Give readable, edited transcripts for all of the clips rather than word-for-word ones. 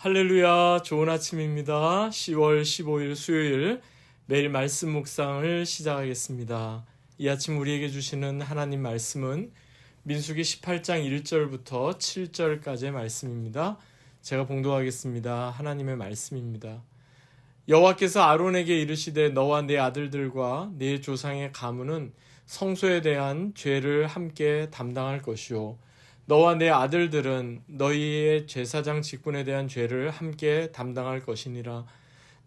할렐루야, 좋은 아침입니다. 10월 15일 수요일 매일 말씀 묵상을 시작하겠습니다. 이 아침 우리에게 주시는 하나님 말씀은 민수기 18장 1절부터 7절까지의 말씀입니다. 제가 봉독하겠습니다. 하나님의 말씀입니다. 여호와께서 아론에게 이르시되 너와 네 아들들과 네 조상의 가문은 성소에 대한 죄를 함께 담당할 것이요 너와 내 아들들은 너희의 제사장 직분에 대한 죄를 함께 담당할 것이니라.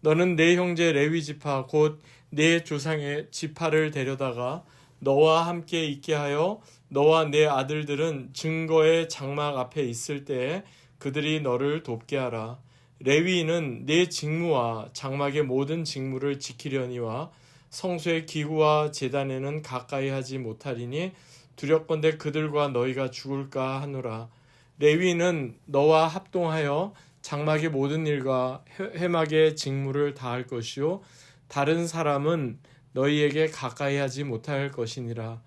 너는 내 형제 레위 지파 곧 내 조상의 지파를 데려다가 너와 함께 있게 하여 너와 내 아들들은 증거의 장막 앞에 있을 때에 그들이 너를 돕게 하라. 레위인은 내 직무와 장막의 모든 직무를 지키려니와 성소의 기구와 제단에는 가까이 하지 못하리니 두렵건대 그들과 너희가 죽을까 하노라. 레위는 너와 합동하여 장막의 모든 일과 회막의 직무를 다할 것이요 다른 사람은 너희에게 가까이 하지 못할 것이니라.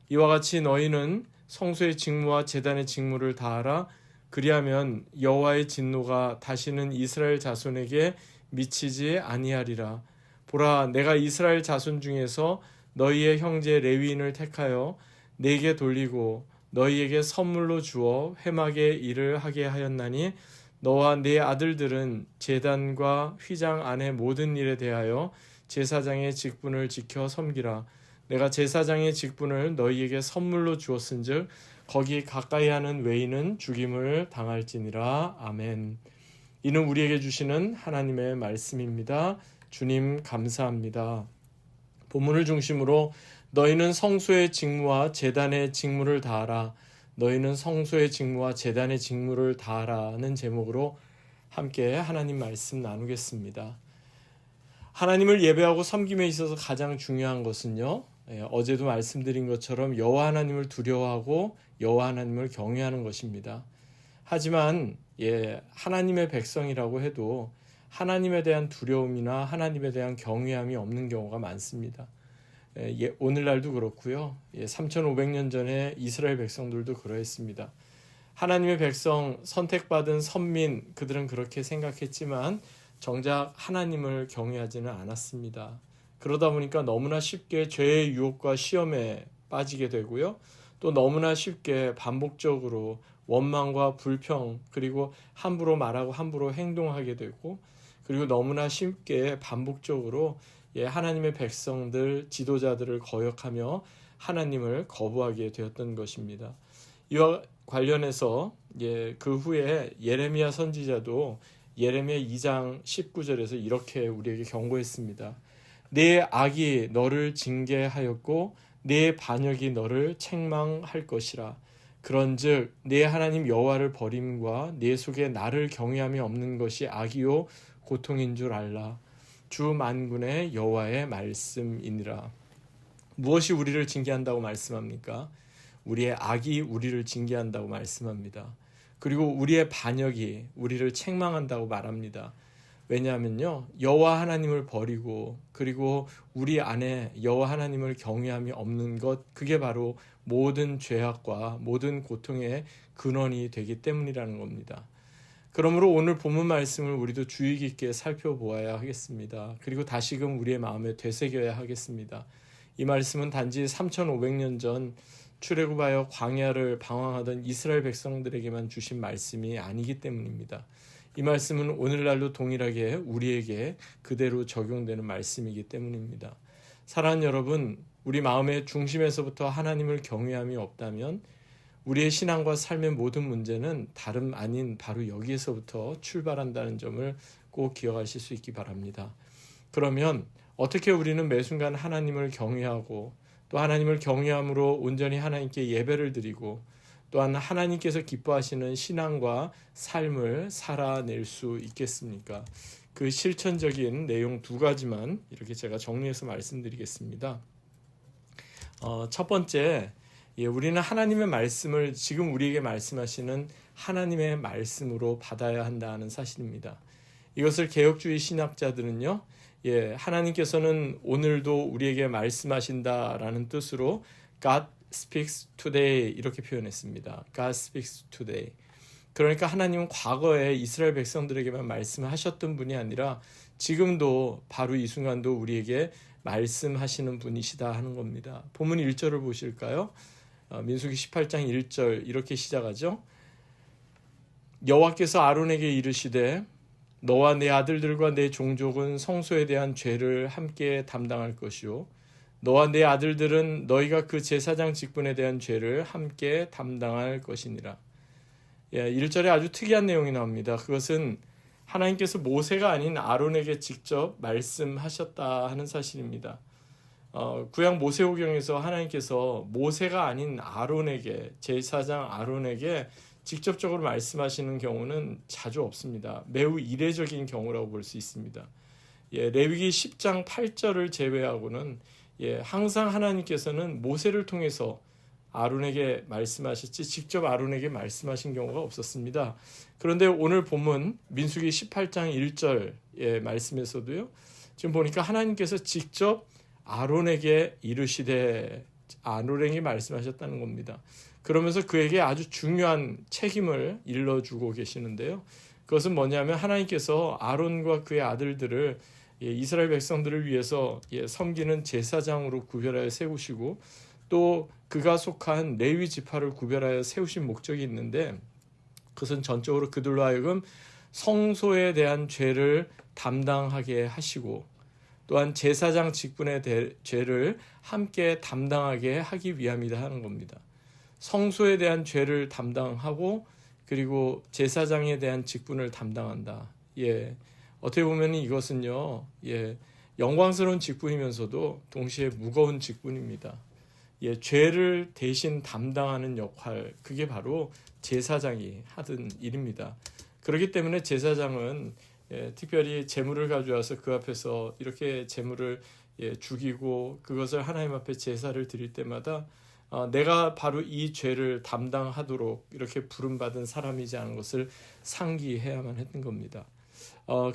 이와 같이 너희는 성소의 직무와 제단의 직무를 다하라. 그리하면 여호와의 진노가 다시는 이스라엘 자손에게 미치지 아니하리라. 보라, 내가 이스라엘 자손 중에서 너희의 형제 레위인을 택하여 내게 돌리고 너희에게 선물로 주어 회막의 일을 하게 하였나니 너와 네 아들들은 제단과 휘장 안의 모든 일에 대하여 제사장의 직분을 지켜 섬기라. 내가 제사장의 직분을 너희에게 선물로 주었은즉 거기 가까이 하는 외인은 죽임을 당할지니라. 아멘. 이는 우리에게 주시는 하나님의 말씀입니다. 주님 감사합니다. 본문을 중심으로 너희는 성소의 직무와 제단의 직무를 다하라. 너희는 성소의 직무와 제단의 직무를 다하라는 제목으로 함께 하나님 말씀 나누겠습니다. 하나님을 예배하고 섬김에 있어서 가장 중요한 것은요, 어제도 말씀드린 것처럼 여호와 하나님을 두려워하고 여호와 하나님을 경외하는 것입니다. 하지만 하나님의 백성이라고 해도 하나님에 대한 두려움이나 하나님에 대한 경외함이 없는 경우가 많습니다. 오늘날도 그렇고요. 3500년 전에 이스라엘 백성들도 그러했습니다. 하나님의 백성, 선택받은 선민, 그들은 그렇게 생각했지만 정작 하나님을 경외하지는 않았습니다. 그러다 보니까 너무나 쉽게 죄의 유혹과 시험에 빠지게 되고요. 또 너무나 쉽게 반복적으로 원망과 불평, 그리고 함부로 말하고 함부로 행동하게 되고, 그리고 너무나 쉽게 반복적으로 하나님의 백성들, 지도자들을 거역하며 하나님을 거부하게 되었던 것입니다. 이와 관련해서 그 후에 예레미야 선지자도 예레미야 2장 19절에서 이렇게 우리에게 경고했습니다. 내 악이 너를 징계하였고 내 반역이 너를 책망할 것이라. 그런즉 내 하나님 여호와를 버림과 내 속에 나를 경외함이 없는 것이 악이요 고통인 줄 알라. 주 만군의 여호와의 말씀이니라. 무엇이 우리를 징계한다고 말씀합니까? 우리의 악이 우리를 징계한다고 말씀합니다. 그리고 우리의 반역이 우리를 책망한다고 말합니다. 왜냐하면요, 여호와 하나님을 버리고 그리고 우리 안에 여호와 하나님을 경외함이 없는 것, 그게 바로 모든 죄악과 모든 고통의 근원이 되기 때문이라는 겁니다. 그러므로 오늘 본문 말씀을 우리도 주의 깊게 살펴보아야 하겠습니다. 그리고 다시금 우리의 마음에 되새겨야 하겠습니다. 이 말씀은 단지 3500년 전 출애굽하여 광야를 방황하던 이스라엘 백성들에게만 주신 말씀이 아니기 때문입니다. 이 말씀은 오늘날도 동일하게 우리에게 그대로 적용되는 말씀이기 때문입니다. 사랑하는 여러분, 우리 마음의 중심에서부터 하나님을 경외함이 없다면 우리의 신앙과 삶의 모든 문제는 다름 아닌 바로 여기에서부터 출발한다는 점을 꼭 기억하실 수 있기 바랍니다. 그러면 어떻게 우리는 매 순간 하나님을 경외하고 또 하나님을 경외함으로 온전히 하나님께 예배를 드리고 또한 하나님께서 기뻐하시는 신앙과 삶을 살아낼 수 있겠습니까? 그 실천적인 내용 두 가지만 이렇게 제가 정리해서 말씀드리겠습니다. 첫 번째, 우리는 하나님의 말씀을 지금 우리에게 말씀하시는 하나님의 말씀으로 받아야 한다는 사실입니다. 이것을 개혁주의 신학자들은요, 하나님께서는 오늘도 우리에게 말씀하신다라는 뜻으로 God speaks today 이렇게 표현했습니다. God speaks today. 그러니까 하나님은 과거에 이스라엘 백성들에게만 말씀하셨던 분이 아니라 지금도 바로 이 순간도 우리에게 말씀하시는 분이시다 하는 겁니다. 본문 1절을 보실까요? 민수기 18장 1절 이렇게 시작하죠. 여호와께서 아론에게 이르시되 너와 내 아들들과 내 종족은 성소에 대한 죄를 함께 담당할 것이요 너와 내 아들들은 너희가 그 제사장 직분에 대한 죄를 함께 담당할 것이니라. 1절에 아주 특이한 내용이 나옵니다. 그것은 하나님께서 모세가 아닌 아론에게 직접 말씀하셨다 하는 사실입니다. 구약 모세오경에서 하나님께서 모세가 아닌 아론에게, 제사장 아론에게 직접적으로 말씀하시는 경우는 자주 없습니다. 매우 이례적인 경우라고 볼 수 있습니다. 레위기 10장 8절을 제외하고는 항상 하나님께서는 모세를 통해서 아론에게 말씀하셨지 직접 아론에게 말씀하신 경우가 없었습니다. 그런데 오늘 본문 민수기 18장 1절의 말씀에서도요. 지금 보니까 하나님께서 직접 아론에게 이르시되 아론에게 말씀하셨다는 겁니다. 그러면서 그에게 아주 중요한 책임을 일러주고 계시는데요. 그것은 뭐냐면 하나님께서 아론과 그의 아들들을 이스라엘 백성들을 위해서 섬기는 제사장으로 구별하여 세우시고 또 그가 속한 레위 지파를 구별하여 세우신 목적이 있는데 그것은 전적으로 그들로 하여금 성소에 대한 죄를 담당하게 하시고 또한 제사장 직분의 죄를 함께 담당하게 하기 위함이다 하는 겁니다. 성소에 대한 죄를 담당하고 그리고 제사장에 대한 직분을 담당한다. 어떻게 보면 이것은요, 영광스러운 직분이면서도 동시에 무거운 직분입니다. 죄를 대신 담당하는 역할, 그게 바로 제사장이 하던 일입니다. 그렇기 때문에 제사장은 특별히 제물을 가져와서 그 앞에서 이렇게 제물을 죽이고 그것을 하나님 앞에 제사를 드릴 때마다 내가 바로 이 죄를 담당하도록 이렇게 부름받은 사람이지 않은 것을 상기해야만 했던 겁니다.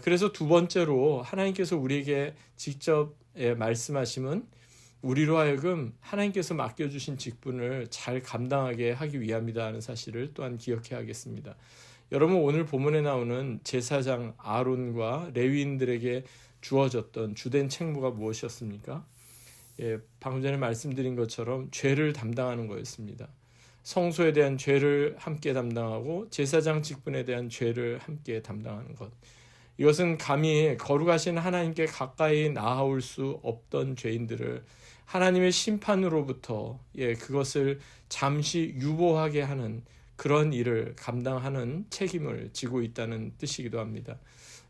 그래서 두 번째로 하나님께서 우리에게 직접 말씀하심은 우리로 하여금 하나님께서 맡겨주신 직분을 잘 감당하게 하기 위함이다 하는 사실을 또한 기억해야 하겠습니다. 여러분 오늘 본문에 나오는 제사장 아론과 레위인들에게 주어졌던 주된 책무가 무엇이었습니까? 방금 전에 말씀드린 것처럼 죄를 담당하는 거였습니다. 성소에 대한 죄를 함께 담당하고 제사장 직분에 대한 죄를 함께 담당하는 것. 이것은 감히 거룩하신 하나님께 가까이 나아올 수 없던 죄인들을 하나님의 심판으로부터 그것을 잠시 유보하게 하는 그런 일을 감당하는 책임을 지고 있다는 뜻이기도 합니다.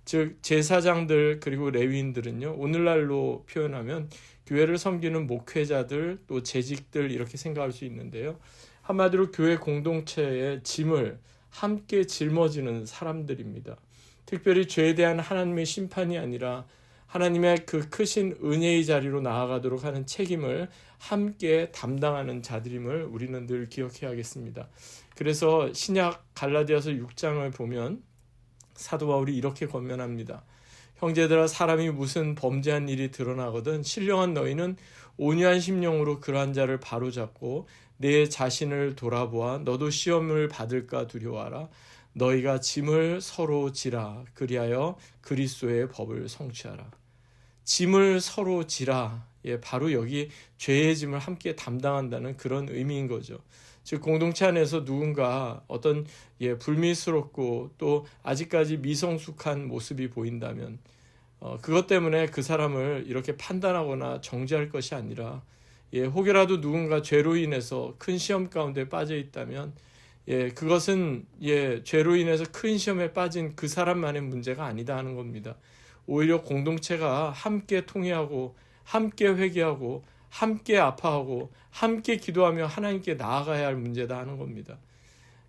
즉 제사장들 그리고 레위인들은요 오늘날로 표현하면 교회를 섬기는 목회자들 또 재직들 이렇게 생각할 수 있는데요. 한마디로 교회 공동체의 짐을 함께 짊어지는 사람들입니다. 특별히 죄에 대한 하나님의 심판이 아니라 하나님의 그 크신 은혜의 자리로 나아가도록 하는 책임을 함께 담당하는 자들임을 우리는 늘 기억해야겠습니다. 그래서 신약 갈라디아서 6장을 보면 사도 바울이 이렇게 권면합니다. 형제들아 사람이 무슨 범죄한 일이 드러나거든 신령한 너희는 온유한 심령으로 그러한 자를 바로잡고 내 자신을 돌아보아 너도 시험을 받을까 두려워하라. 너희가 짐을 서로 지라 그리하여 그리스도의 법을 성취하라. 짐을 서로 지라. 바로 여기 죄의 짐을 함께 담당한다는 그런 의미인 거죠. 즉 공동체 안에서 누군가 어떤 불미스럽고 또 아직까지 미성숙한 모습이 보인다면 그것 때문에 그 사람을 이렇게 판단하거나 정죄할 것이 아니라 혹여라도 누군가 죄로 인해서 큰 시험 가운데 빠져 있다면 그것은 죄로 인해서 큰 시험에 빠진 그 사람만의 문제가 아니다 하는 겁니다. 오히려 공동체가 함께 통회하고 함께 회개하고 함께 아파하고 함께 기도하며 하나님께 나아가야 할 문제다 하는 겁니다.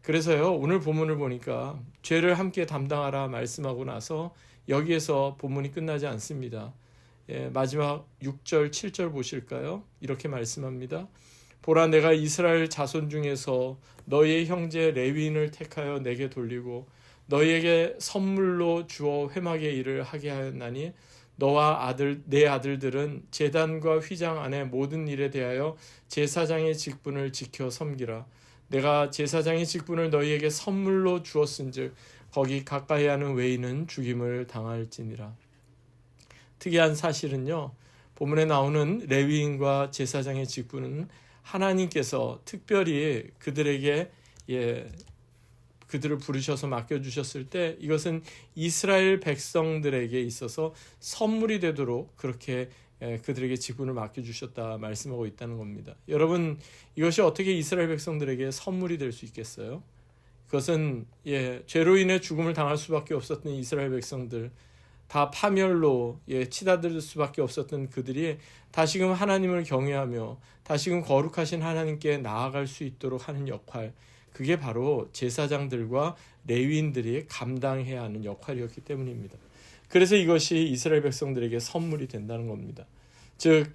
그래서요 오늘 본문을 보니까 죄를 함께 담당하라 말씀하고 나서 여기에서 본문이 끝나지 않습니다. 마지막 6절 7절 보실까요? 이렇게 말씀합니다. 보라 내가 이스라엘 자손 중에서 너희의 형제 레위인을 택하여 내게 돌리고 너희에게 선물로 주어 회막의 일을 하게 하였나니 너와 내 아들들은 제단과 휘장 안의 모든 일에 대하여 제사장의 직분을 지켜 섬기라. 내가 제사장의 직분을 너희에게 선물로 주었은즉 거기 가까이 하는 외인은 죽임을 당할지니라. 특이한 사실은요, 본문에 나오는 레위인과 제사장의 직분은 하나님께서 특별히 그들에게 그들을 부르셔서 맡겨주셨을 때 이것은 이스라엘 백성들에게 있어서 선물이 되도록 그렇게 그들에게 직분을 맡겨주셨다 말씀하고 있다는 겁니다. 여러분, 이것이 어떻게 이스라엘 백성들에게 선물이 될 수 있겠어요? 그것은 죄로 인해 죽음을 당할 수밖에 없었던 이스라엘 백성들, 다 파멸로 치닫을 수밖에 없었던 그들이 다시금 하나님을 경외하며 다시금 거룩하신 하나님께 나아갈 수 있도록 하는 역할, 그게 바로 제사장들과 레위인들이 감당해야 하는 역할이었기 때문입니다. 그래서 이것이 이스라엘 백성들에게 선물이 된다는 겁니다. 즉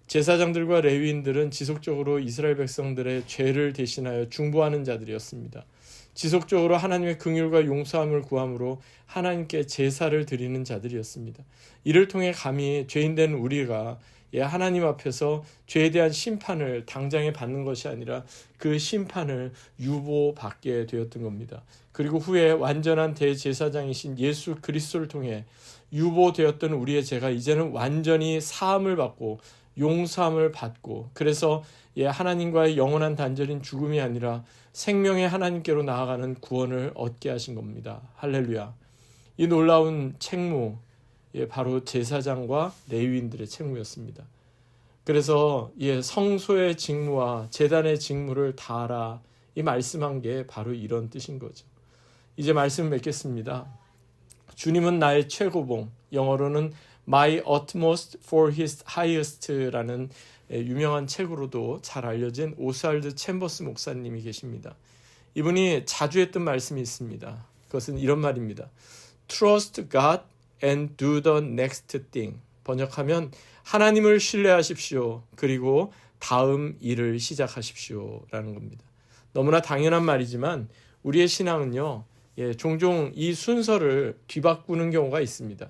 제사장들과 레위인들은 지속적으로 이스라엘 백성들의 죄를 대신하여 중보하는 자들이었습니다. 지속적으로 하나님의 긍휼과 용서함을 구함으로 하나님께 제사를 드리는 자들이었습니다. 이를 통해 감히 죄인된 우리가 하나님 앞에서 죄에 대한 심판을 당장에 받는 것이 아니라 그 심판을 유보받게 되었던 겁니다. 그리고 후에 완전한 대제사장이신 예수 그리스도를 통해 유보되었던 우리의 죄가 이제는 완전히 사함을 받고 용서함을 받고, 그래서 하나님과의 영원한 단절인 죽음이 아니라 생명의 하나님께로 나아가는 구원을 얻게 하신 겁니다. 할렐루야. 이 놀라운 책무, 바로 제사장과 레위인들의 책무였습니다. 그래서 성소의 직무와 제단의 직무를 다하라, 이 말씀한 게 바로 이런 뜻인 거죠. 이제 말씀 맺겠습니다. 주님은 나의 최고봉, 영어로는 My utmost for his highest라는 유명한 책으로도 잘 알려진 오스왈드 챔버스 목사님이 계십니다. 이분이 자주 했던 말씀이 있습니다. 그것은 이런 말입니다. Trust God and do the next thing. 번역하면 하나님을 신뢰하십시오. 그리고 다음 일을 시작하십시오. 라는 겁니다. 너무나 당연한 말이지만 우리의 신앙은요, 종종 이 순서를 뒤바꾸는 경우가 있습니다.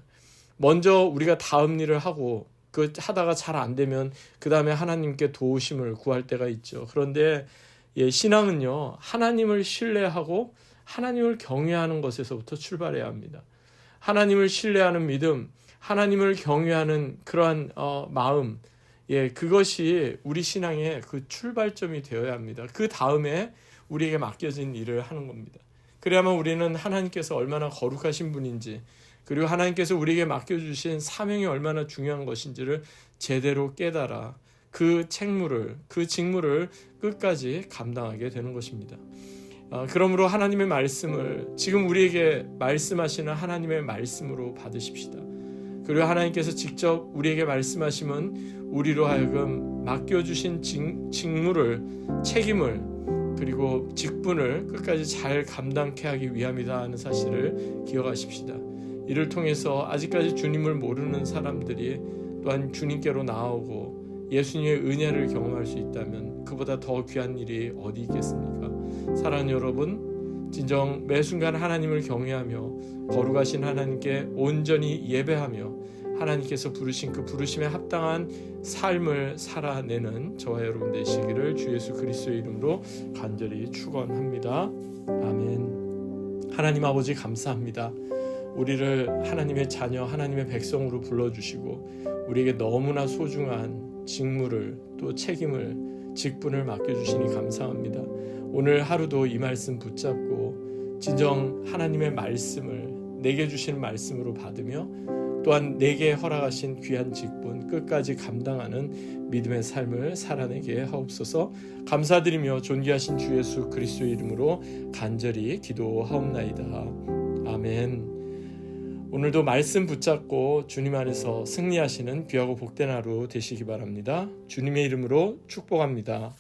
먼저 우리가 다음 일을 하고 하다가 잘 안 되면 그 다음에 하나님께 도우심을 구할 때가 있죠. 그런데 신앙은요, 하나님을 신뢰하고 하나님을 경외하는 것에서부터 출발해야 합니다. 하나님을 신뢰하는 믿음, 하나님을 경외하는 그러한 마음, 그것이 우리 신앙의 그 출발점이 되어야 합니다. 그 다음에 우리에게 맡겨진 일을 하는 겁니다. 그래야만 우리는 하나님께서 얼마나 거룩하신 분인지, 그리고 하나님께서 우리에게 맡겨주신 사명이 얼마나 중요한 것인지를 제대로 깨달아 그 책무를, 그 직무를 끝까지 감당하게 되는 것입니다. 그러므로 하나님의 말씀을 지금 우리에게 말씀하시는 하나님의 말씀으로 받으십시다. 그리고 하나님께서 직접 우리에게 말씀하시면 우리로 하여금 맡겨주신 직무를, 책임을, 그리고 직분을 끝까지 잘 감당케 하기 위함이다 하는 사실을 기억하십시다. 이를 통해서 아직까지 주님을 모르는 사람들이 또한 주님께로 나아오고 예수님의 은혜를 경험할 수 있다면 그보다 더 귀한 일이 어디 있겠습니까? 사랑하는 여러분, 진정 매 순간 하나님을 경외하며 거룩하신 하나님께 온전히 예배하며 하나님께서 부르신 그 부르심에 합당한 삶을 살아내는 저와 여러분 되시기를 주 예수 그리스도의 이름으로 간절히 축원합니다. 아멘. 하나님 아버지 감사합니다. 우리를 하나님의 자녀, 하나님의 백성으로 불러주시고 우리에게 너무나 소중한 직무를, 또 책임을, 직분을 맡겨주시니 감사합니다. 오늘 하루도 이 말씀 붙잡고 진정 하나님의 말씀을 내게 주신 말씀으로 받으며 또한 내게 허락하신 귀한 직분 끝까지 감당하는 믿음의 삶을 살아내게 하옵소서. 감사드리며 존귀하신 주 예수 그리스도의 이름으로 간절히 기도하옵나이다. 아멘. 오늘도 말씀 붙잡고 주님 안에서 승리하시는 귀하고 복된 하루 되시기 바랍니다. 주님의 이름으로 축복합니다.